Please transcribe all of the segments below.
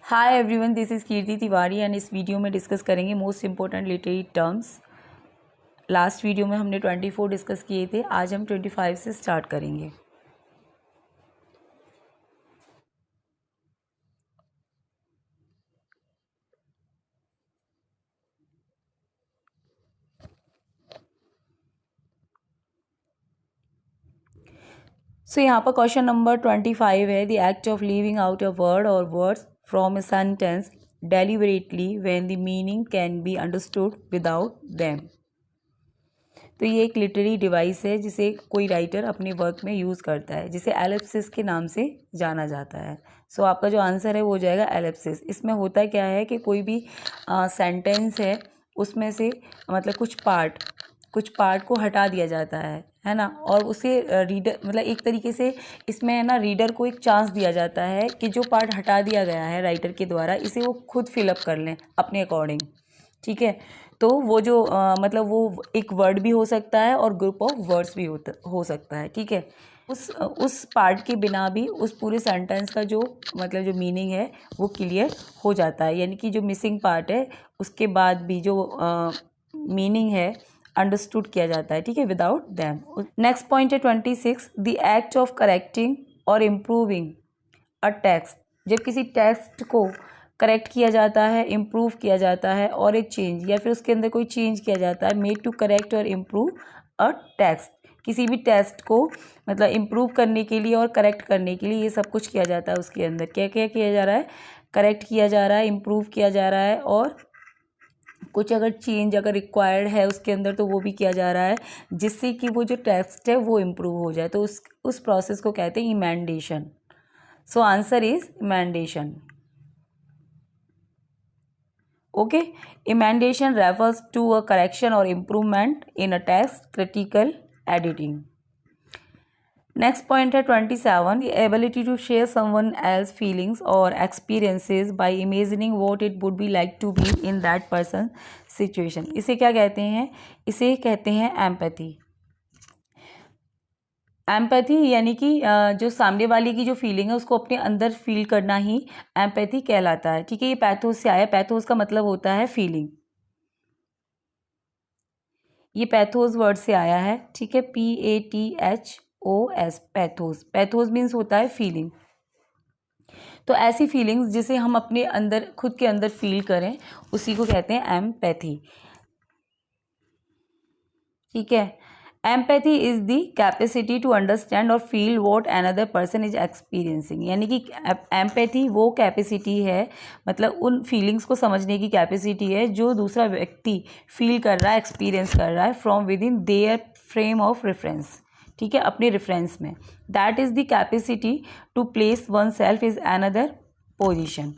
Hi everyone, this is Kirti Tiwari and इस video में discuss करेंगे most important literary terms. Last video में हमने 24 डिस्कस किए थे, आज हम 25 से स्टार्ट करेंगे। सो यहाँ पर क्वेश्चन नंबर 25 है, the act of leaving out a word or words from a sentence deliberately when the meaning can be understood without them. तो ये एक लिटरेरी डिवाइस है जिसे कोई राइटर अपने वर्क में यूज़ करता है, जिसे एलिप्सिस के नाम से जाना जाता है। सो आपका जो आंसर है वो हो जाएगा एलिप्सिस। इसमें होता क्या है कि कोई भी सेंटेंस है उसमें से मतलब कुछ पार्ट को हटा दिया जाता है ना, और उसे रीडर मतलब एक तरीके से इसमें है ना रीडर को एक चांस दिया जाता है कि जो पार्ट हटा दिया गया है राइटर के द्वारा इसे वो खुद फिलअप कर लें अपने अकॉर्डिंग। ठीक है, तो वो जो मतलब वो एक वर्ड भी हो सकता है और ग्रुप ऑफ वर्ड्स भी हो सकता है। ठीक है, उस पार्ट के बिना भी उस पूरे सेंटेंस का जो मतलब जो मीनिंग है वो क्लियर हो जाता है, यानी कि जो मिसिंग पार्ट है उसके बाद भी जो मीनिंग है अंडरस्टूड किया जाता है। ठीक है, विदाउट दैम। नेक्स्ट पॉइंट है 26, द एक्ट ऑफ करेक्टिंग और इम्प्रूविंग अ टेक्स्ट। जब किसी टेक्स्ट को करेक्ट किया जाता है, इम्प्रूव किया जाता है और एक चेंज या फिर उसके अंदर कोई चेंज किया जाता है, मेड टू करेक्ट और इम्प्रूव अ टेक्स्ट। किसी भी टेक्स्ट को मतलब इम्प्रूव करने के लिए और करेक्ट करने के लिए ये सब कुछ किया जाता है। उसके अंदर क्या क्या किया जा रहा है? करेक्ट किया जा रहा है, इम्प्रूव किया जा रहा है और कुछ अगर चेंज अगर रिक्वायर्ड है उसके अंदर तो वो भी किया जा रहा है, जिससे कि वो जो टेक्स्ट है वो इम्प्रूव हो जाए। तो उस प्रोसेस को कहते हैं emendation. So answer is emendation. Okay, emendation refers to a correction or improvement in a text, critical editing. Next point है 27, the ability to share someone else's feelings or experiences by imagining what it would be like to be in that person's situation. इसे क्या कहते हैं? इसे कहते हैं empathy. Empathy यानी कि जो सामने वाले की जो फीलिंग है उसको अपने अंदर फील करना ही एम्पैथी कहलाता है। ठीक है, ये पैथोस से आया। पैथोस का मतलब होता है फीलिंग। ये पैथोस वर्ड से आया है। ठीक है, PATHOS, पैथोस। पैथोस मीन्स होता है फीलिंग। तो ऐसी फीलिंग्स जिसे हम अपने अंदर खुद के अंदर फील करें उसी को कहते हैं एम्पैथी। ठीक है, empathy is the capacity to understand or feel what another person is experiencing. यानी कि एम्पैथी वो कैपेसिटी है, मतलब उन फीलिंग्स को समझने की कैपेसिटी है जो दूसरा व्यक्ति फील कर रहा है, एक्सपीरियंस कर रहा है from within their frame of reference. ठीक है, अपने रेफरेंस में। That is the capacity to place oneself is another position.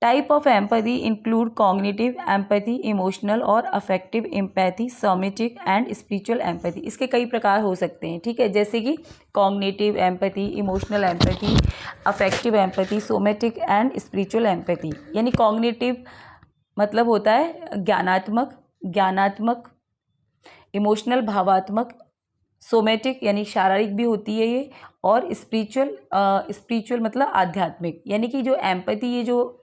Type of empathy include cognitive empathy, emotional or affective empathy, somatic and spiritual empathy. इसके कई प्रकार हो सकते हैं। ठीक है, जैसे कि cognitive empathy, emotional empathy, affective empathy, somatic and spiritual empathy. यानी कॉग्निटिव मतलब होता है ज्ञानात्मक, इमोशनल भावात्मक, सोमेटिक यानी शारीरिक भी होती है ये, और स्पिरिचुअल मतलब आध्यात्मिक। यानी कि जो एम्पैथी ये जो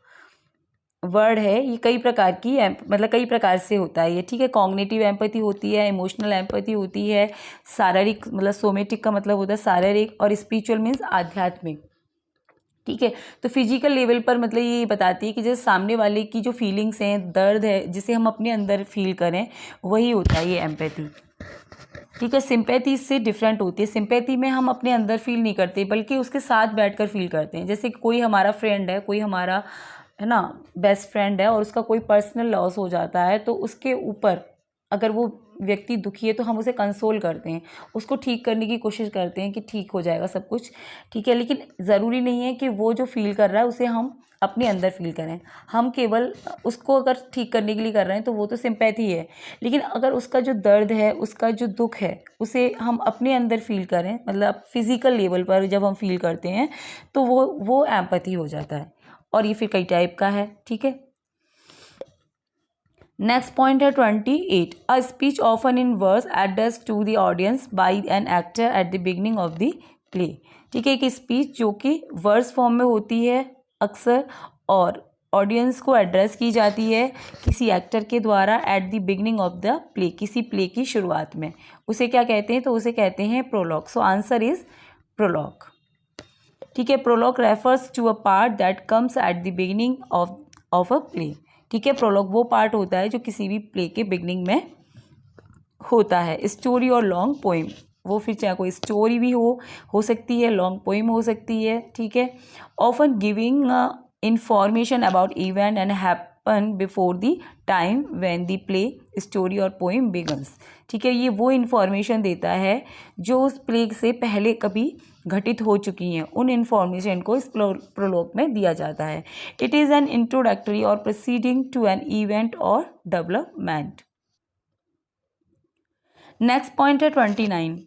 वर्ड है ये कई प्रकार की मतलब कई प्रकार से होता है ये। ठीक है, कॉग्निटिव एम्पैथी होती है, इमोशनल एम्पैथी होती है, शारीरिक मतलब सोमेटिक का मतलब होता है शारीरिक, और स्पिरिचुअल मीन्स आध्यात्मिक। ठीक है, तो फिजिकल लेवल पर मतलब ये बताती है कि जैसे सामने वाले की जो फीलिंग्स हैं, दर्द है जिसे हम अपने अंदर फील करें, वही होता है ये एम्पैथी। ठीक है, सिंपैथी इससे डिफरेंट होती है। सिंपैथी में हम अपने अंदर फील नहीं करते बल्कि उसके साथ बैठकर फील करते हैं। जैसे कोई हमारा फ्रेंड है, कोई हमारा है ना बेस्ट फ्रेंड है और उसका कोई पर्सनल लॉस हो जाता है, तो उसके ऊपर अगर वो व्यक्ति दुखी है तो हम उसे कंसोल करते हैं, उसको ठीक करने की कोशिश करते हैं कि ठीक हो जाएगा सब कुछ। ठीक है, लेकिन ज़रूरी नहीं है कि वो जो फील कर रहा है उसे हम अपने अंदर फील करें। हम केवल उसको अगर ठीक करने के लिए कर रहे हैं तो वो तो सिंपैथी है, लेकिन अगर उसका जो दर्द है, उसका जो दुख है, उसे हम अपने अंदर फील करें, मतलब फिजिकल लेवल पर जब हम फील करते हैं तो वो एम्पैथी हो जाता है। और ये फिर कई टाइप का है। ठीक है, नेक्स्ट पॉइंट है 28, a speech often in verse addressed to the audience by an actor at the beginning of the play. ठीक है, एक स्पीच जो कि वर्स फॉर्म में होती है अक्सर, और ऑडियंस को एड्रेस की जाती है किसी एक्टर के द्वारा eight the beginning of the play, किसी प्ले की शुरुआत में, उसे क्या कहते हैं? तो उसे कहते हैं prologue. So answer is prologue. ठीक है, prologue refers to a part that comes at the beginning of a play. ठीक है, प्रोलॉग वो पार्ट होता है जो किसी भी प्ले के बिगनिंग में होता है। स्टोरी और लॉन्ग पोइम, वो फिर चाहे कोई स्टोरी भी हो सकती है, लॉन्ग पोइम हो सकती है। ठीक है, often giving information about event and happen before the time when the play, story और पोइम बिगन्स। ठीक है, ये वो इन्फॉर्मेशन देता है जो उस प्ले से पहले कभी घटित हो चुकी हैं, उन इन्फॉर्मेशन को इस प्रोलॉग में दिया जाता है। It is an introductory or proceeding to an event or development. Next point है 29,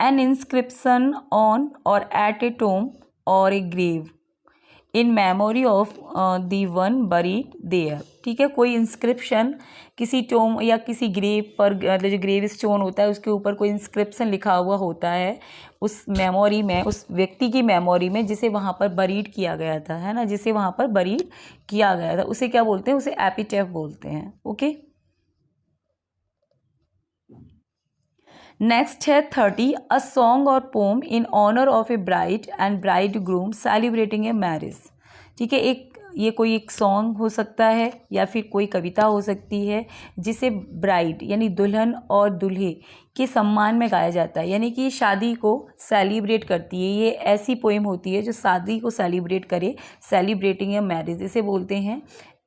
an inscription on or at a tomb or a grave in memory of the one buried there. ठीक है, कोई inscription किसी Tomé या किसी grave पर, जो grave stone होता है उसके ऊपर कोई इंस्क्रिप्शन लिखा हुआ होता है उस मेमोरी में, उस व्यक्ति की मेमोरी में जिसे वहाँ पर बरीड किया गया था, है ना, जिसे वहाँ पर बरीड किया गया था, उसे क्या बोलते हैं? उसे एपिटैफ बोलते हैं। ओके, नेक्स्ट है 30, अ सॉन्ग और poem in honour of a bride and bride groom celebrating a marriage. ठीक है, ये कोई एक सॉन्ग हो सकता है या फिर कोई कविता हो सकती है जिसे ब्राइड यानी दुल्हन और दूल्हे के सम्मान में गाया जाता है, यानी कि शादी को सेलिब्रेट करती है। ये ऐसी पोइम होती है जो शादी को सेलिब्रेट करे, सेलिब्रेटिंग ए मैरिज, इसे बोलते हैं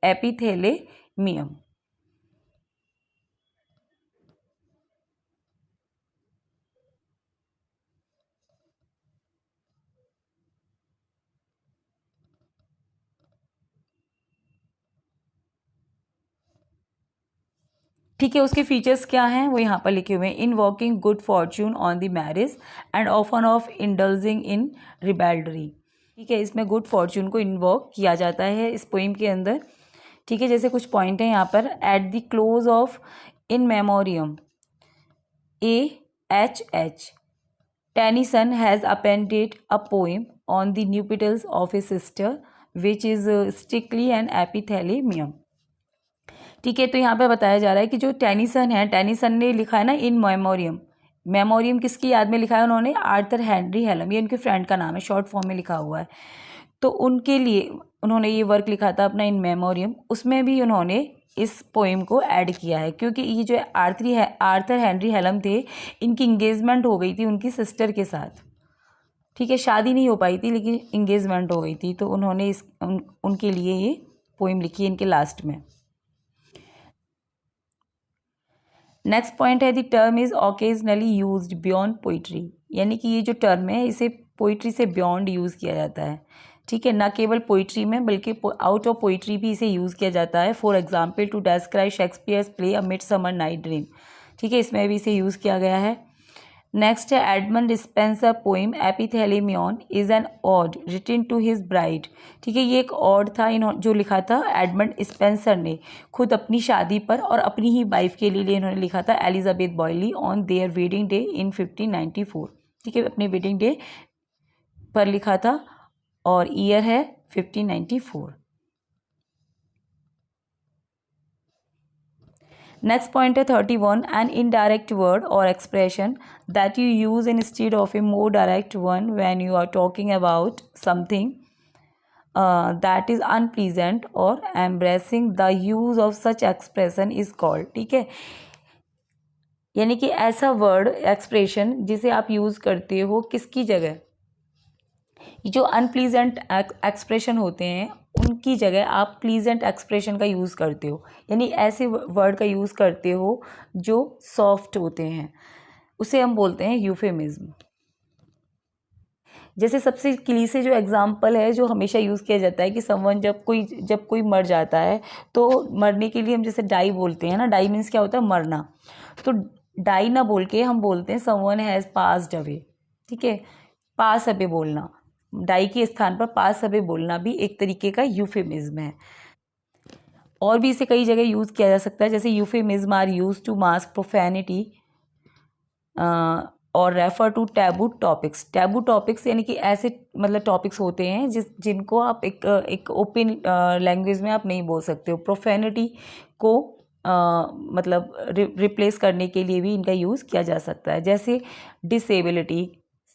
एपिथेलेमियम। ठीक है, उसके फीचर्स क्या हैं वो यहाँ पर लिखे हुए हैं। Invoking good fortune on the marriage and often of indulging in ribaldry. ठीक है, इसमें गुड फॉर्च्यून को इन्वॉक किया जाता है इस पोइम के अंदर। ठीक है, जैसे कुछ पॉइंट हैं यहाँ पर। At the close of in memoriam AHH Tennyson has appended a poem on the nuptials of his sister which is strictly an epithalamium। ठीक है, तो यहाँ पे बताया जा रहा है कि जो टेनिसन है, टेनिसन ने लिखा है ना इन मेमोरियम। मेमोरियम किसकी याद में लिखा है उन्होंने? आर्थर हेनरी हेलम, ये उनके फ्रेंड का नाम है, शॉर्ट फॉर्म में लिखा हुआ है। तो उनके लिए उन्होंने ये वर्क लिखा था अपना इन मेमोरियम, उसमें भी उन्होंने इस पोइम को ऐड किया है क्योंकि ये जो आर्थर हेनरी हेलम थे, इनकी इंगेजमेंट हो गई थी उनकी सिस्टर के साथ। ठीक है, शादी नहीं हो पाई थी लेकिन इंगेजमेंट हो गई थी, तो उन्होंने उनके लिए ये पोइम लिखी है इनके लास्ट में। नेक्स्ट पॉइंट है the term is occasionally used beyond poetry, यानी कि ये जो टर्म है इसे पोइट्री से बियॉन्ड यूज़ किया जाता है। ठीक है, ना केवल पोइट्री में बल्कि आउट ऑफ पोइट्री भी इसे यूज़ किया जाता है। For example to describe Shakespeare's play a midsummer night dream. ठीक है, इसमें भी इसे यूज़ किया गया है। नेक्स्ट है Edmund Spenser poem Epithalamion is an ode written to his bride. ठीक है, ये एक ऑड था जो लिखा था एडमंड स्पेंसर ने खुद अपनी शादी पर और अपनी ही वाइफ के लिए इन्होंने लिखा था, Elizabeth Boyle, on their wedding day in 1594। ठीक है, अपने वेडिंग डे पर लिखा था और ईयर है 1594। नेक्स्ट पॉइंट है 31, an indirect word or expression that you use instead of a more direct one when you are talking about something that is unpleasant or embarrassing the use of such expression is called. ठीक है, यानी कि ऐसा word expression जिसे आप use करते हो किसकी जगह, जो अनप्लीजेंट एक्सप्रेशन होते हैं उनकी जगह आप प्लीजेंट एक्सप्रेशन का यूज़ करते हो, यानी ऐसे वर्ड का यूज़ करते हो जो सॉफ्ट होते हैं, उसे हम बोलते हैं यूफेमिज्म। जैसे सबसे क्लीशे जो एग्जाम्पल है जो हमेशा यूज़ किया जाता है कि समवन जब कोई मर जाता है तो मरने के लिए हम जैसे डाई बोलते हैं ना, डाई मीन्स क्या होता है? मरना। तो डाई ना बोल के हम बोलते हैं समवन हैज़ पास्ड अवे। ठीक है, पास अवे बोलना, डाई के स्थान पर पास अवे बोलना भी एक तरीके का यूफेमिज्म है। और भी इसे कई जगह यूज़ किया जा सकता है, जैसे euphemism are use to mask profanity or refer to taboo topics. Taboo topics यानी कि ऐसे मतलब टॉपिक्स होते हैं जिनको आप एक ओपन लैंग्वेज में आप नहीं बोल सकते हो। प्रोफेनिटी को मतलब रिप्लेस करने के लिए भी इनका यूज़ किया जा सकता है, जैसे डिसेबिलिटी,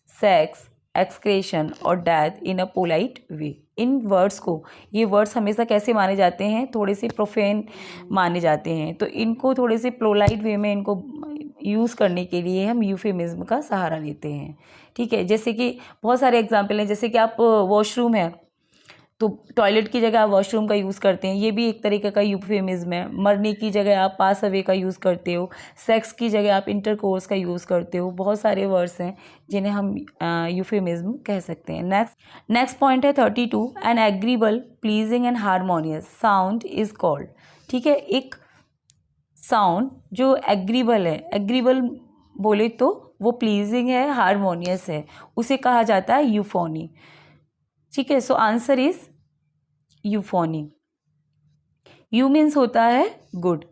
सेक्स, एक्सक्रेशन और death in a polite way. In words को, ये वर्ड्स हमेशा कैसे माने जाते हैं, थोड़े से प्रोफेन माने जाते हैं, तो इनको थोड़े से पोलाइट वे में इनको यूज़ करने के लिए हम यूफेमिज्म का सहारा लेते हैं। ठीक है, जैसे कि बहुत सारे एग्जाम्पल हैं, जैसे कि आप वॉशरूम है तो टॉयलेट की जगह आप वॉशरूम का यूज़ करते हैं, ये भी एक तरीके का यूफेमिज्म है। मरने की जगह आप पास अवे का यूज़ करते हो, सेक्स की जगह आप इंटरकोर्स का यूज़ करते हो। बहुत सारे वर्ड्स हैं जिन्हें हम यूफेमिज्म कह सकते हैं। नेक्स्ट पॉइंट है 32, an agreeable, pleasing and harmonious sound is called. ठीक है, एक साउंड जो एग्रीबल है, एग्रीबल बोले तो वो प्लीजिंग है, हारमोनियस है, उसे कहा जाता है यूफोनी। ठीक है, so answer is euphony. Eu means होता है गुड,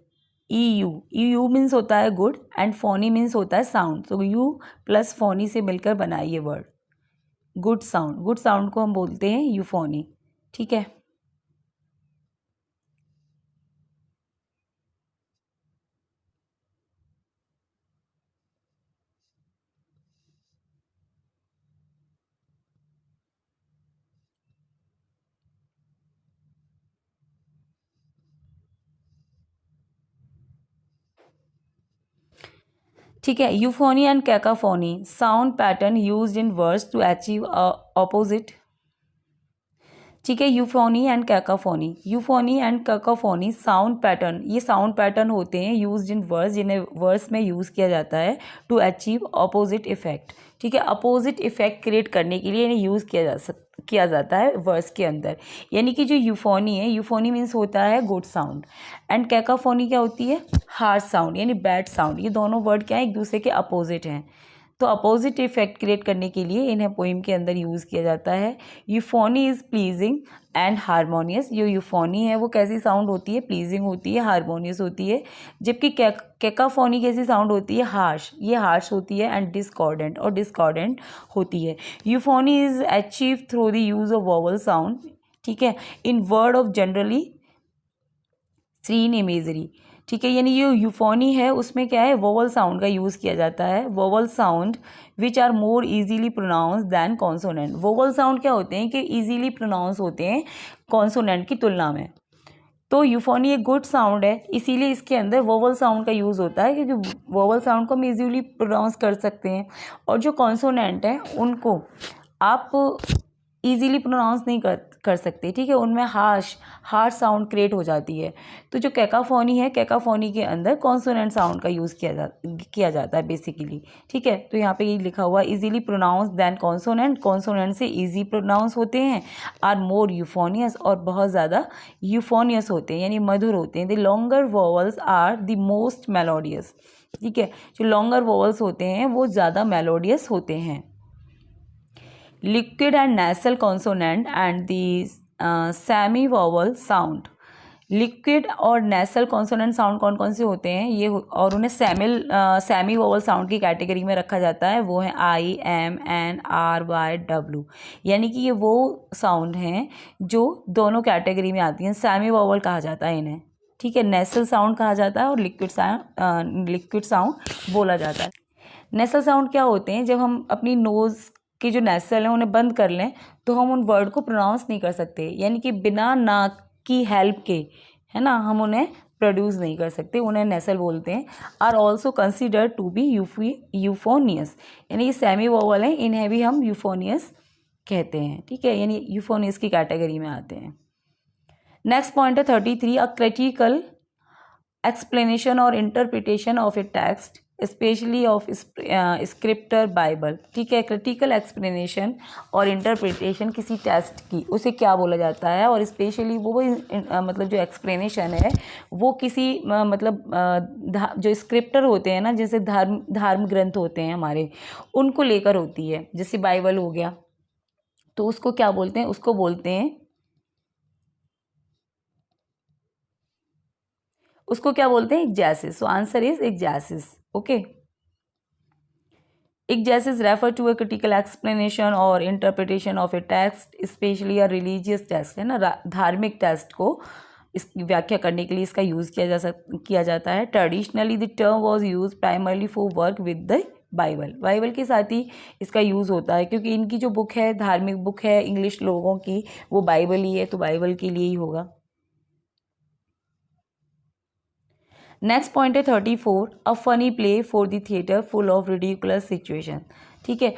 ई यू मीन्स होता है गुड एंड फोनी मीन्स होता है साउंड। तो यू प्लस फोनी से मिलकर बना ये word good sound. Good sound को हम बोलते हैं यूफोनी। ठीक है, ठीक है। Euphony and cacophony, sound pattern used in words to achieve opposite. ठीक है, euphony and cacophony, euphony and cacophony sound pattern, ये साउंड पैटर्न होते हैं यूज्ड इन वर्ड्स, जिन्हें वर्ड्स में यूज़ किया जाता है टू अचीव ऑपोजिट इफेक्ट। ठीक है, अपोजिट इफेक्ट क्रिएट करने के लिए इन्हें यूज़ किया जाता है वर्ड्स के अंदर। यानी कि जो यूफोनी है, यूफोनी मीन्स होता है गुड साउंड, एंड कैकाफोनी क्या होती है, हार्श साउंड यानी बैड साउंड। ये दोनों वर्ड क्या है, एक दूसरे के अपोजिट हैं, तो अपोजिट इफेक्ट क्रिएट करने के लिए इन्हें पोइम के अंदर यूज़ किया जाता है। Euphony is pleasing and harmonious. जो यूफोनी है वो कैसी साउंड होती है, प्लीजिंग होती है, हारमोनियस होती है। जबकि कैकाफोनी कैसी साउंड होती है, हार्श, ये हार्श होती है, एंड डिस्कॉर्डेंट, और डिस्कॉर्डेंट होती है। Euphony is achieve through the use of vowel sound. ठीक है, in word of generally seen imagery. ठीक है, यानी ये यूफोनी है उसमें क्या है, वोवल साउंड का यूज़ किया जाता है। Vowel sound which are more easily pronounce than consonant. Vowel sound क्या होते हैं कि इजीली प्रोनाउंस होते हैं कॉन्सोनेंट की तुलना में। तो यूफोनी एक गुड साउंड है, इसीलिए इसके अंदर वोवल साउंड का यूज़ होता है, क्योंकि वोवल साउंड को हम इजीली प्रोनाउंस कर सकते हैं, और जो कॉन्सोनेंट हैं उनको आप इजीली प्रोनाउंस नहीं कर सकते। ठीक है, उनमें हार्श साउंड क्रिएट हो जाती है। तो जो कैकाफोनी है, कैकाफोनी के अंदर कॉन्सोनेंट साउंड का यूज़ किया जाता है बेसिकली। ठीक है, तो यहाँ पे ये लिखा हुआ easily pronounce than consonant, consonant से इजी प्रोनाउंस होते हैं, आर मोर यूफोनियस, और बहुत ज़्यादा यूफोनियस होते हैं यानी मधुर होते हैं। The longer vowels are the most melodious. ठीक है, जो लॉन्गर वोवल्स होते हैं वो ज़्यादा मेलोडियस होते हैं। Liquid and nasal consonant and the semi vowel sound। Liquid और नेसल कॉन्सोनेंट साउंड कौन कौन से होते हैं ये, और उन्हें सेमी वोवल साउंड की कैटेगरी में रखा जाता है। वो है I, M, N, R, Y, W. यानी कि ये वो साउंड हैं जो दोनों कैटेगरी में आती हैं, सेमी वोवल कहा जाता है इन्हें। ठीक है, नेसल साउंड कहा जाता है और लिक्विड साउंड बोला जाता है। नेसल साउंड क्या होते हैं, जब हम अपनी नोज़ के जो नेसल हैं उन्हें बंद कर लें तो हम उन वर्ड को प्रोनाउंस नहीं कर सकते, यानी कि बिना नाक की हेल्प के, है ना, हम उन्हें प्रोड्यूस नहीं कर सकते, उन्हें नेसल बोलते हैं। Are also consider to be euphonious, यानी ये सेमी वोवल हैं, इन्हें भी हम यूफोनियस कहते हैं। ठीक है, यानी यूफोनियस की कैटेगरी में आते हैं। नेक्स्ट पॉइंट है 33, अ क्रिटिकल एक्सप्लेनेशन और interpretation of A text specially of scripture Bible. ठीक है, क्रिटिकल एक्सप्लेनेशन और इंटरप्रिटेशन किसी टेक्स्ट की, उसे क्या बोला जाता है, और स्पेशली वो मतलब जो एक्सप्लेनेशन है वो किसी जो स्क्रिप्टर होते हैं ना, जैसे धर्म ग्रंथ होते हैं हमारे, उनको लेकर होती है। जैसे बाइबल हो गया तो उसको क्या बोलते हैं, उसको बोलते हैं, उसको क्या बोलते हैं, exegesis. So answer is exegesis. Okay, Exegesis refer to a critical explanation or interpretation of a text, especially a religious text, है ना, धार्मिक टेक्स्ट को इसकी व्याख्या करने के लिए इसका यूज़ किया जाता है. Traditionally the term was use primarily for work with the Bible के साथ ही इसका यूज़ होता है, क्योंकि इनकी जो बुक है, धार्मिक बुक है इंग्लिश लोगों की, वो बाइबल ही है, तो बाइबल के लिए ही होगा. नेक्स्ट पॉइंट है 34, a funny play for the theatre full of ridiculous situation. ठीक है,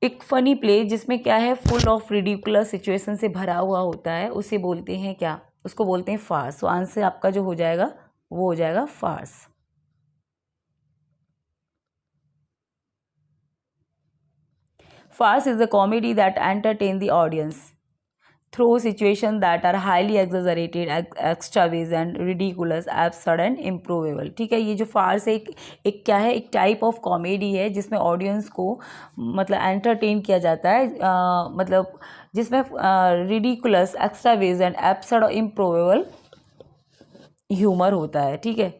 एक फनी प्ले जिसमें क्या है, फुल ऑफ रिडिकुलस सिचुएशन से भरा हुआ होता है, उसे बोलते हैं क्या, उसको बोलते हैं फार्स. तो आंसर आपका जो हो जाएगा वो हो जाएगा farce. Farce is a comedy that entertain the audience through situations that are highly exaggerated, extravagant, ridiculous, absurd and improbable. ठीक है, ये जो फार्स है एक क्या है, एक टाइप ऑफ कॉमेडी है जिसमें ऑडियंस को मतलब एंटरटेन किया जाता है, मतलब जिसमें रिडिकुलस, एक्स्ट्रावेजेंट, एब्सर्ड और इम्प्रोबेबल ह्यूमर होता है. ठीक है,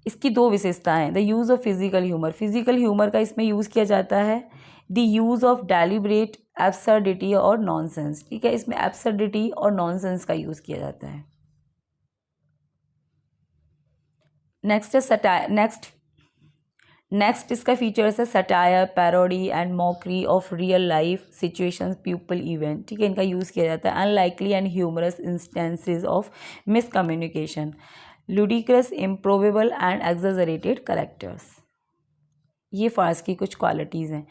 इसकी दो विशेषताएं हैं. The use of physical humour, physical humour का इसमें यूज़ किया जाता है. The use of deliberate absurdity और नॉनसेंस. ठीक है, इसमें एब्सर्डिटी और नॉनसेंस का यूज़ किया जाता है. नेक्स्ट है नेक्स्ट इसका फीचर्स है satire, parody and mockery of real life situations, people, event. ठीक है, इनका यूज़ किया जाता है. Unlikely and humorous instances of miscommunication, ludicrous, improbable and exaggerated characters. ये फार्स की कुछ क्वालिटीज़ हैं.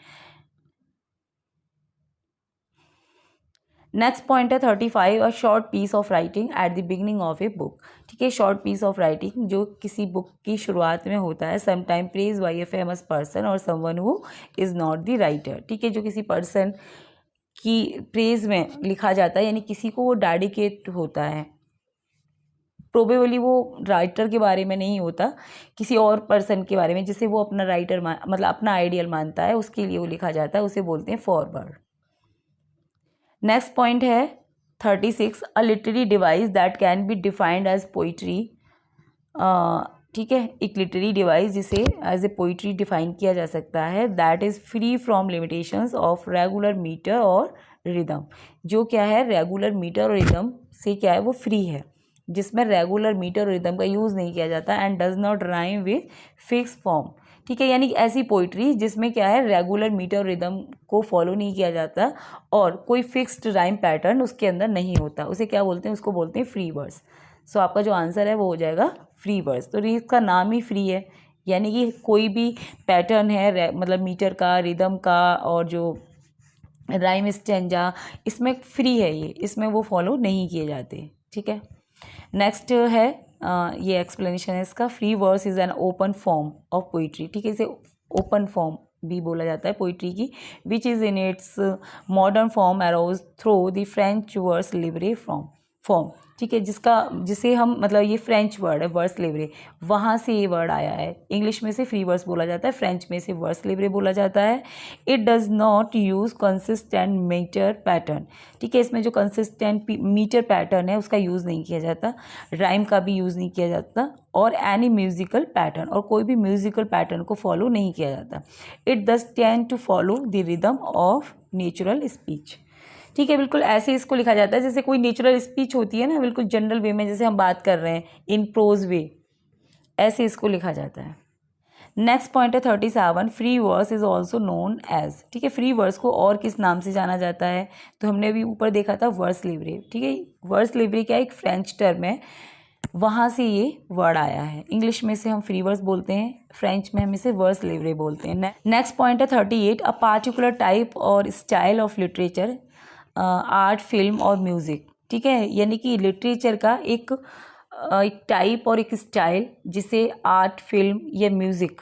नेक्स्ट पॉइंट है 35, a short piece of writing at the beginning of a book. ठीक है, शॉर्ट पीस ऑफ राइटिंग जो किसी बुक की शुरुआत में होता है. Sometime praise by a famous person or someone who is not the writer. ठीक है, जो किसी पर्सन की प्रेज में लिखा जाता है, यानी किसी को वो डेडिकेट होता है. प्रोबेबली वो राइटर के बारे में नहीं होता, किसी और पर्सन के बारे में जिसे वो अपना राइटर मतलब अपना आइडियल मानता है, उसके लिए वो लिखा जाता है, उसे बोलते हैं फॉरवर्ड. नेक्स्ट पॉइंट है 36, a literary device that can be defined as poetry. ठीक है, एक लिटरेरी डिवाइस जिसे एज ए पोइट्री डिफाइन किया जा सकता है. That is free from limitations of regular metre और रिदम. जो क्या है, रेगुलर मीटर और रिदम से क्या है, वो फ्री है, जिसमें रेगुलर मीटर और रिदम का यूज़ नहीं किया जाता. And does not rhyme with fix form. ठीक है, यानी ऐसी पोइट्री जिसमें क्या है, रेगुलर मीटर और रिदम को फॉलो नहीं किया जाता और कोई फिक्स्ड राइम पैटर्न उसके अंदर नहीं होता, उसे क्या बोलते हैं, उसको बोलते हैं फ्री वर्स. सो आपका जो आंसर है वो हो जाएगा फ्री वर्स. तो इसका नाम ही फ्री है, यानी कि कोई भी पैटर्न है मतलब मीटर का, रिदम का और जो राइम स्टेंजा, इसमें फ्री है ये, इसमें वो फॉलो नहीं किए जाते. ठीक है, नेक्स्ट है ये एक्सप्लेनेशन है इसका. Free verse is an open form of poetry. ठीक है, इसे ओपन फॉर्म भी बोला जाता है पोइट्री की. Which is in its modern form arose through the French verse libre form. ठीक है, जिसे हम मतलब ये फ्रेंच वर्ड है वर्स लिब्रे, वहाँ से ये वर्ड आया है. इंग्लिश में से फ्री वर्स बोला जाता है, फ्रेंच में से वर्स लिब्रे बोला जाता है. It does not use consistent metre pattern. ठीक है, इसमें जो कंसिस्टेंट मीटर पैटर्न है उसका यूज़ नहीं किया जाता, राइम का भी यूज़ नहीं किया जाता, और एनी म्यूजिकल पैटर्न, और कोई भी म्यूजिकल पैटर्न को फॉलो नहीं किया जाता. It does tend to follow the rhythm of natural speech. ठीक है, बिल्कुल ऐसे इसको लिखा जाता है जैसे कोई नेचुरल स्पीच होती है ना, बिल्कुल जनरल वे में जैसे हम बात कर रहे हैं इन प्रोज वे, ऐसे इसको लिखा जाता है. नेक्स्ट पॉइंट है 37, free verse is also known as. ठीक है, फ्री वर्स को और किस नाम से जाना जाता है, तो हमने अभी ऊपर देखा था वर्स लिब्रे. ठीक है, वर्स लिब्रे क्या एक फ्रेंच टर्म है, वहाँ से ये वर्ड आया है. इंग्लिश में से हम फ्री वर्स बोलते हैं, फ्रेंच में हम इसे वर्स लिब्रे बोलते हैं. नेक्स्ट पॉइंट है 38, अ पार्टिकुलर टाइप और style of literature, art, film और म्यूज़िक. ठीक है, यानी कि लिटरेचर का एक टाइप और एक स्टाइल जिसे आर्ट, फिल्म या म्यूज़िक.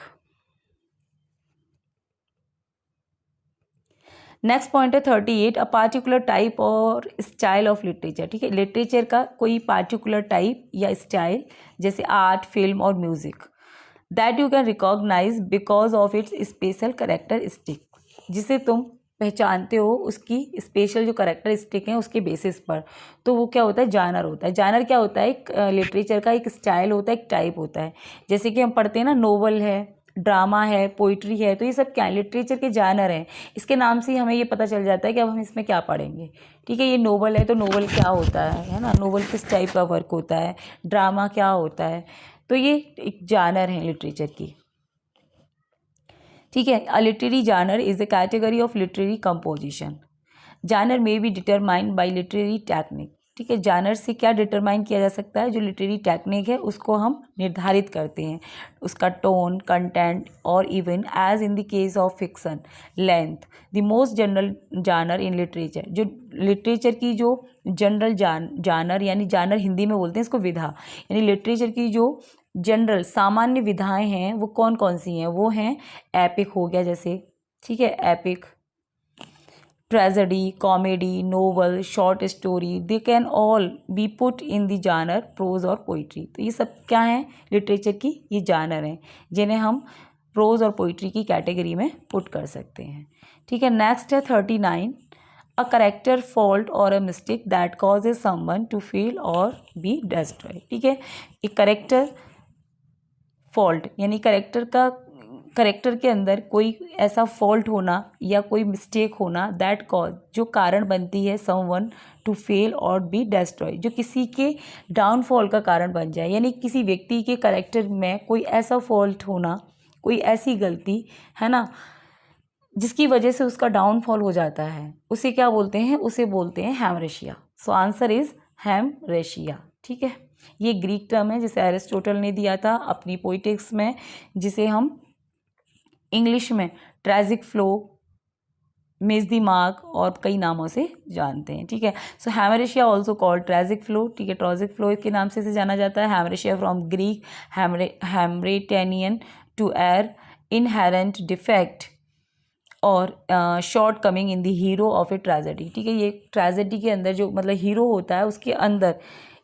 नेक्स्ट पॉइंट है 38, अ पार्टिकुलर टाइप और स्टाइल ऑफ लिटरेचर. ठीक है, लिटरेचर का कोई पार्टिकुलर टाइप या स्टाइल जैसे आर्ट, फिल्म और music, that you can recognise because of its special characteristic, जिसे तुम पहचानते हो उसकी स्पेशल जो कैरेक्टरिस्टिक हैं उसके बेसिस पर. तो वो क्या होता है, जानर होता है. जानर क्या होता है, एक लिटरेचर का एक स्टाइल होता है, एक टाइप होता है. जैसे कि हम पढ़ते हैं ना, नोवेल है, ड्रामा है, पोइट्री है, तो ये सब क्या है, लिटरेचर के जानर हैं। इसके नाम से ही हमें ये पता चल जाता है कि अब हम इसमें क्या पढ़ेंगे। ठीक है, ये नोवेल है तो नोवेल क्या होता है ना, नोवेल किस टाइप का वर्क होता है, ड्रामा क्या होता है, तो ये एक जानर है लिटरेचर की। ठीक है, a literary genre is a category of literary composition. Genre may be determined by literary technique. ठीक है, जानर से क्या डिटरमाइन किया जा सकता है, जो लिटरेरी टेक्निक है उसको हम निर्धारित करते हैं, उसका टोन, कंटेंट और even as in the case of fiction length. The most general genre in literature, जो लिटरेचर की जो जनरल जानर यानी जानर हिंदी में बोलते हैं इसको विधा, यानी लिटरेचर की जो जनरल सामान्य विधाएं हैं वो कौन कौन सी हैं, वो हैं एपिक हो गया जैसे, ठीक है, epic, tragedy, comedy, novel, short story, they can all be put in the genre prose or poetry. तो ये सब क्या हैं, लिटरेचर की ये जानर हैं जिन्हें हम प्रोज और पोइट्री की कैटेगरी में पुट कर सकते हैं। ठीक है, नेक्स्ट है 39, अ करेक्टर फॉल्ट और a mistake that causes someone to fail और बी डिस्ट्रॉय। ठीक है, एक करेक्टर फॉल्ट यानी करेक्टर के अंदर कोई ऐसा फॉल्ट होना या कोई मिस्टेक होना, दैट कॉज जो कारण बनती है, समवन टू फेल और बी डिस्ट्रॉय, जो किसी के डाउनफॉल का कारण बन जाए, यानी किसी व्यक्ति के करेक्टर में कोई ऐसा फॉल्ट होना, कोई ऐसी गलती है ना जिसकी वजह से उसका डाउनफॉल हो जाता है, उसे क्या बोलते हैं, उसे बोलते हैं हेमरेशिया। सो आंसर इज हेमरेशिया। ठीक है, ये ग्रीक टर्म है जिसे एरिस्टोटल ने दिया था अपनी पोइटिक्स में, जिसे हम इंग्लिश में tragic flow, miss the mark और कई नामों से जानते हैं। ठीक है, सो हेमरेशिया ऑल्सो कॉल्ड ट्रेजिक फ्लो। ठीक है, ट्रेजिक फ्लो के नाम से इसे जाना जाता है। हेमरेशिया फ्रॉम ग्रीक हेमरेटेनियन टू एर इनहेरेंट डिफेक्ट और short coming in the hero of a tragedy. ठीक है, ये ट्रेजेडी के अंदर जो मतलब हीरो होता है उसके अंदर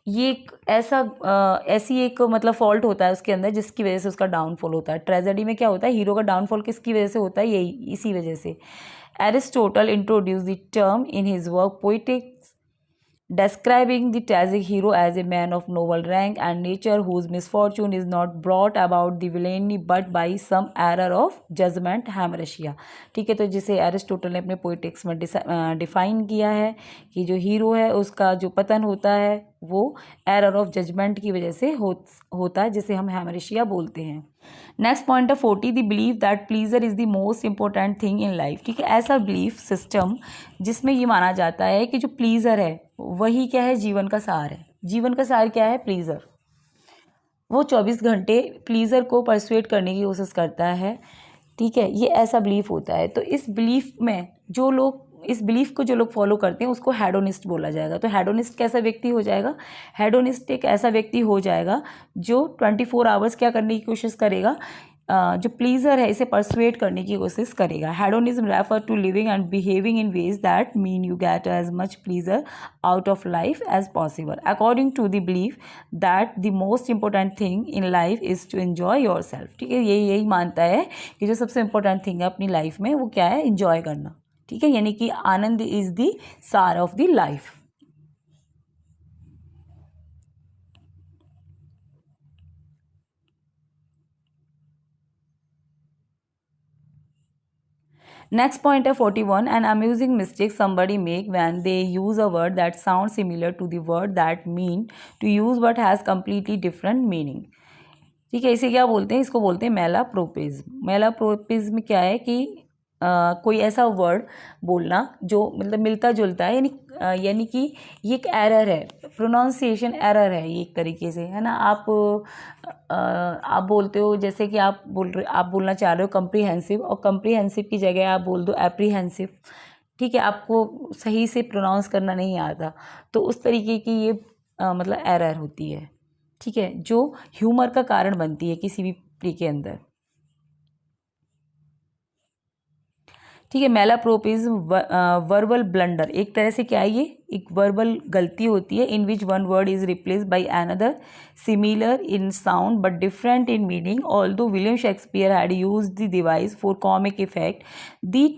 ये एक ऐसी एक मतलब फॉल्ट होता है उसके अंदर जिसकी वजह से उसका डाउनफॉल होता है। ट्रेजेडी में क्या होता है, हीरो का डाउनफॉल किसकी वजह से होता है, यही इसी वजह से। Aristotle introduce the term in his work poetics describing the tragic hero as a man of noble rank and nature whose misfortune is not brought about the villainy but by some error of judgment, हेमरेशिया। ठीक है, तो जिसे Aristotle ने अपने poetics में define किया है कि जो हीरो है उसका जो पतन होता है वो एरर ऑफ जजमेंट की वजह से होता है, जिसे हम हेमरेशिया बोलते हैं। नेक्स्ट पॉइंट है 40, the believe that pleaser is the most important thing in life. ठीक है, ऐसा बिलीफ सिस्टम जिसमें ये माना जाता है कि जो प्लीजर है वही क्या है, जीवन का सार है। जीवन का सार क्या है, प्लीजर। वो 24 घंटे प्लीजर को परसुएट करने की कोशिश करता है। ठीक है, ये ऐसा बिलीफ होता है। तो इस बिलीफ में जो लोग इस बिलीफ को जो लोग फॉलो करते हैं उसको हेडोनिस्ट बोला जाएगा। तो हेडोनिस्ट कैसा व्यक्ति हो जाएगा, हेडोनिस्ट एक ऐसा व्यक्ति हो जाएगा जो 24 आवर्स क्या करने की कोशिश करेगा, जो प्लीजर है इसे परसुएट करने की कोशिश करेगा। Hedonism refer to living and behaving in ways that mean you get as much pleasure out of life as possible according to the belief that the most important thing in life is to enjoy your self. ठीक है, यही मानता है कि जो सबसे important thing है अपनी लाइफ में वो क्या है, इंजॉय करना। ठीक है, यानी कि anand is the saar of the life. Next point है 41, an amusing mistake somebody make when they use a word that sounds similar to the word that mean to use but has completely different meaning। ठीक है, इसे क्या बोलते हैं, इसको बोलते हैं मेलाप्रोपिज्म। मेलाप्रोपिज्म क्या है कि कोई ऐसा वर्ड बोलना जो मतलब मिलता जुलता है, यानी कि ये एक एरर है, प्रोनाउंसिएशन एरर है ये एक तरीके से, है ना। आप बोलते हो जैसे कि आप बोलना चाह रहे हो कम्प्रीहेंसिव, और कम्प्रीहेंसिव की जगह आप बोल दो एप्रीहेंसिव। ठीक है, आपको सही से प्रोनाउंस करना नहीं आता, तो उस तरीके की ये मतलब एरर होती है। ठीक है, जो ह्यूमर का कारण बनती है किसी भी प्ले के अंदर। ठीक है, मेलाप्रोपिज्म वर्बल ब्लंडर, एक तरह से क्या है, ये एक वर्बल गलती होती है in which one word is replace by another similar in sound but different in meaning. Although William Shakespeare had used the device for comic effect, the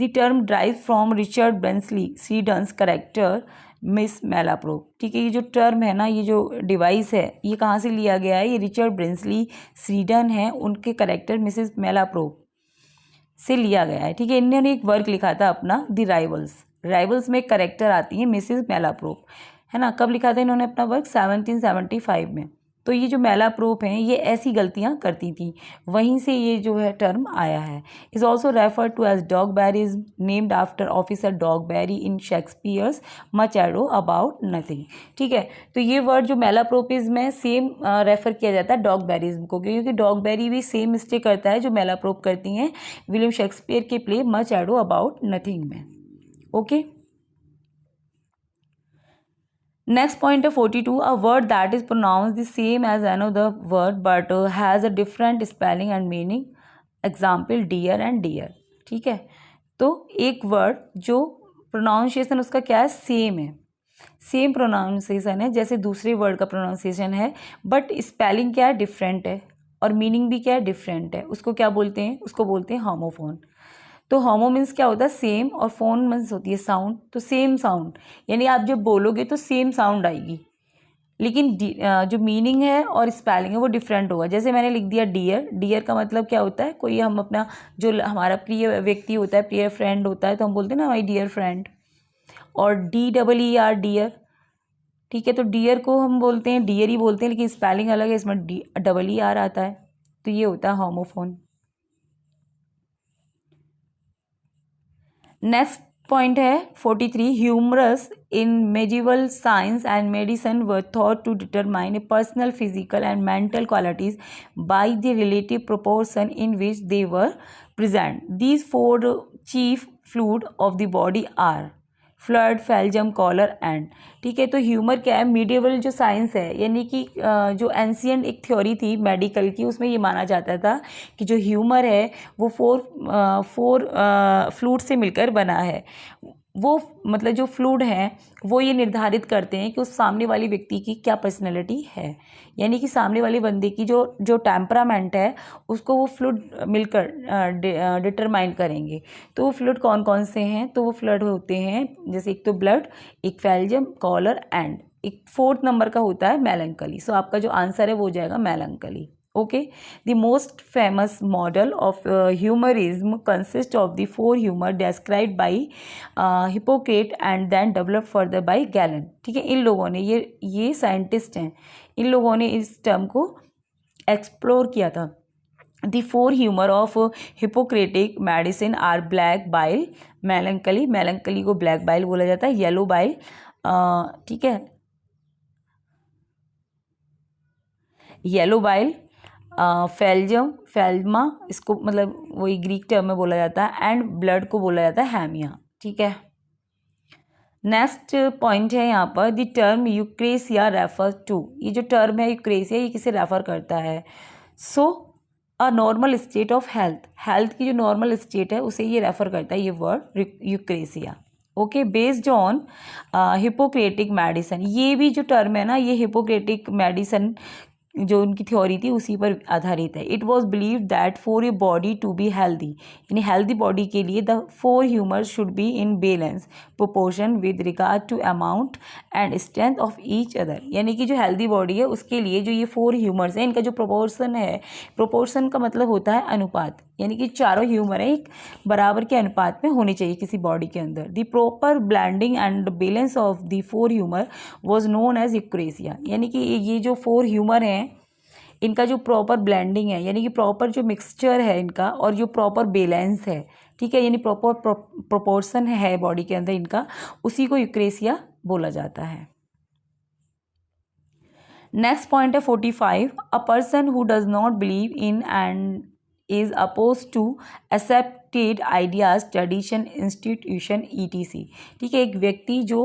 term derives from Richard Brinsley Swedon's character Miss Malaprop. ठीक है, ये जो term है ना, ये जो device है, ये कहाँ से लिया गया है? ये रिचर्ड ब्रिंसली स्वीडन है, उनके करेक्टर मिसेस मेलाप्रोप से लिया गया है। ठीक है, इन्होंने एक वर्क लिखा था अपना, द राइवल्स। राइवल्स में एक करेक्टर आती है मिसेस मेलाप्रोप, है ना। कब लिखा था इन्होंने अपना वर्क? 1775 में। तो ये जो मेलाप्रोप हैं ये ऐसी गलतियां करती थी, वहीं से ये जो है टर्म आया है। Is also refer to as Dogberries, named after officer Dogberry in Shakespeare's Much Ado about nothing. ठीक है, तो ये वर्ड जो मेलाप्रोपिज्म में सेम रेफर किया जाता है डॉगबेरिज्म को, क्योंकि डॉगबेरी भी सेम मिस्टेक करता है जो मेलाप्रोप करती हैं विलियम शेक्सपियर के प्ले मचैडो अबाउट नथिंग में। ओके, नेक्स्ट पॉइंट है 42, a word that is pronounce the same as another word but has a different spelling and meaning. Example dear and deer. ठीक है, तो एक word जो pronunciation उसका क्या है? सेम है, सेम प्रोनाउंसिएशन है जैसे दूसरे वर्ड का प्रोनाउंसिएशन है, बट स्पेलिंग क्या है? डिफरेंट है, और मीनिंग भी क्या है? डिफरेंट है। उसको क्या बोलते हैं? उसको बोलते हैं होमोफोन। तो होमो मीन्स क्या होता है? सेम, और फोन मीन्स होती है साउंड। तो सेम साउंड, यानी आप जब बोलोगे तो सेम साउंड आएगी, लेकिन जो मीनिंग है और स्पेलिंग है वो डिफरेंट होगा। जैसे मैंने लिख दिया डियर। डियर का मतलब क्या होता है? कोई हम अपना जो हमारा प्रिय व्यक्ति होता है, प्रिय फ्रेंड होता है, तो हम बोलते हैं ना माई डियर फ्रेंड। और DEER डियर। ठीक है, तो डियर को हम बोलते हैं डियर ही बोलते हैं, लेकिन स्पेलिंग अलग है, इसमें EER आता है। तो ये होता है होमोफोन। नेक्स्ट पॉइंट है 43, humours in medieval science and medicine were thought to determine a personal physical and mental qualities by the relative proportion in which they were present. These 4 chief fluid of the body are blood, phlegm, choler and. ठीक है, तो humour क्या है? Medieval जो science है, यानी कि जो एंशियंट एक थ्योरी थी मेडिकल की, उसमें ये माना जाता था कि जो ह्यूमर है वो फोर फ्लूइड से मिलकर बना है। वो मतलब जो फ्लूइड हैं वो ये निर्धारित करते हैं कि उस सामने वाली व्यक्ति की क्या पर्सनैलिटी है, यानी कि सामने वाले बंदे की जो टेम्परामेंट है उसको वो फ्लूइड मिलकर डिटरमाइन करेंगे। तो वो फ्लूइड कौन कौन से हैं? तो वो फ्लूइड होते हैं जैसे एक तो ब्लड, एक फेल्जियम, कॉलर एंड एक 4th नंबर का होता है मेलंकली। सो आपका जो आंसर है वो हो जाएगा melancholy. Okay, the most famous model of humorism consists of the 4 humor described by Hippocrates and then developed further by Galen। ठीक है, इन लोगों ने ये साइंटिस्ट हैं, इन लोगों ने इस टर्म को एक्सप्लोर किया था। The 4 humor of Hippocratic medicine are black bile, melancholy, melancholy को black bile बोला जाता है, yellow bile, ठीक है, येलो बाइल, फेल्जियम, फेल्मा, इसको मतलब वही ग्रीक टर्म में बोला जाता है, एंड ब्लड को बोला जाता है हैमिया। ठीक है, नेक्स्ट पॉइंट है यहाँ पर द टर्म यूक्रेसिया रेफर टू। ये जो टर्म है यूक्रेसिया, ये किसे रेफर करता है? So a normal state of health, health की जो नॉर्मल स्टेट है उसे ये रेफर करता है ये word eucrasia. Okay, based on Hippocratic medicine. ये भी जो टर्म है ना, ये हिपोक्रेटिक मेडिसिन जो उनकी थ्योरी थी उसी पर आधारित है। It was believe that for a body to be healthy, यानी हेल्दी बॉडी के लिए the 4 humours should be in balance proportion with regard to amount and strength of each other. यानी कि जो हेल्दी बॉडी है उसके लिए जो ये 4 ह्यूमर्स हैं इनका जो प्रोपोर्शन है, प्रोपोर्शन का मतलब होता है अनुपात, यानी कि चारों ह्यूमर है एक बराबर के अनुपात में होनी चाहिए किसी बॉडी के अंदर। The proper blending and balance of the 4 humour was known as eucrasia. यानी कि ये जो 4 ह्यूमर हैं इनका जो प्रॉपर ब्लेंडिंग है, यानी कि प्रॉपर जो मिक्सचर है इनका और जो प्रॉपर बैलेंस है, ठीक है, यानी प्रॉपर प्रोपोर्शन है बॉडी के अंदर इनका, उसी को यूक्रेसिया बोला जाता है। नेक्स्ट पॉइंट है 45, a person who does not believe in and is opposed to accepted ideas, tradition, institution, etc। ठीक है, एक व्यक्ति जो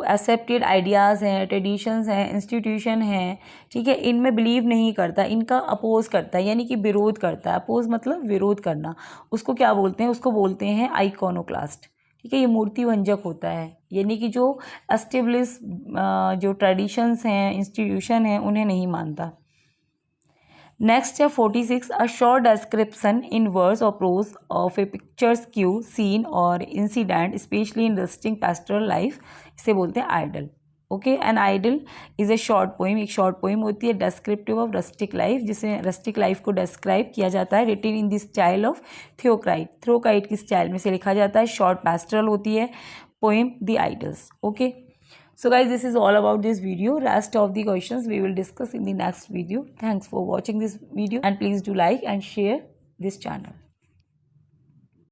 एक्सेप्टेड आइडियाज़ हैं, ट्रेडिशंस हैं, इंस्टीट्यूशन हैं, ठीक है, इनमें बिलीव नहीं करता, इनका अपोज करता है, यानी कि विरोध करता है। अपोज मतलब विरोध करना, उसको क्या बोलते हैं? उसको बोलते हैं आइकोनोक्लास्ट। ठीक है, ये मूर्ति भंजक होता है, यानी कि जो एस्टेब्लिश जो ट्रेडिशंस हैं, इंस्टीट्यूशन हैं, उन्हें नहीं मानता। नेक्स्ट है 46, a short description in words or prose of a picturesque scene or incident especially in rustic pastoral life, इसे बोलते हैं idyll. Okay, an idyll is a short poem, एक शॉर्ट पोइम होती है डिस्क्रिप्टिव ऑफ रस्टिक लाइफ, जिसमें rustic life को describe किया जाता है, written in the style of Theocritus, Theocritus की स्टाइल में से लिखा जाता है। शॉर्ट पेस्टोरल होती है poem the idols. Okay, so guys, this is all about this video. Rest of the questions we will discuss in the next video. Thanks for watching this video and please do like and share this channel.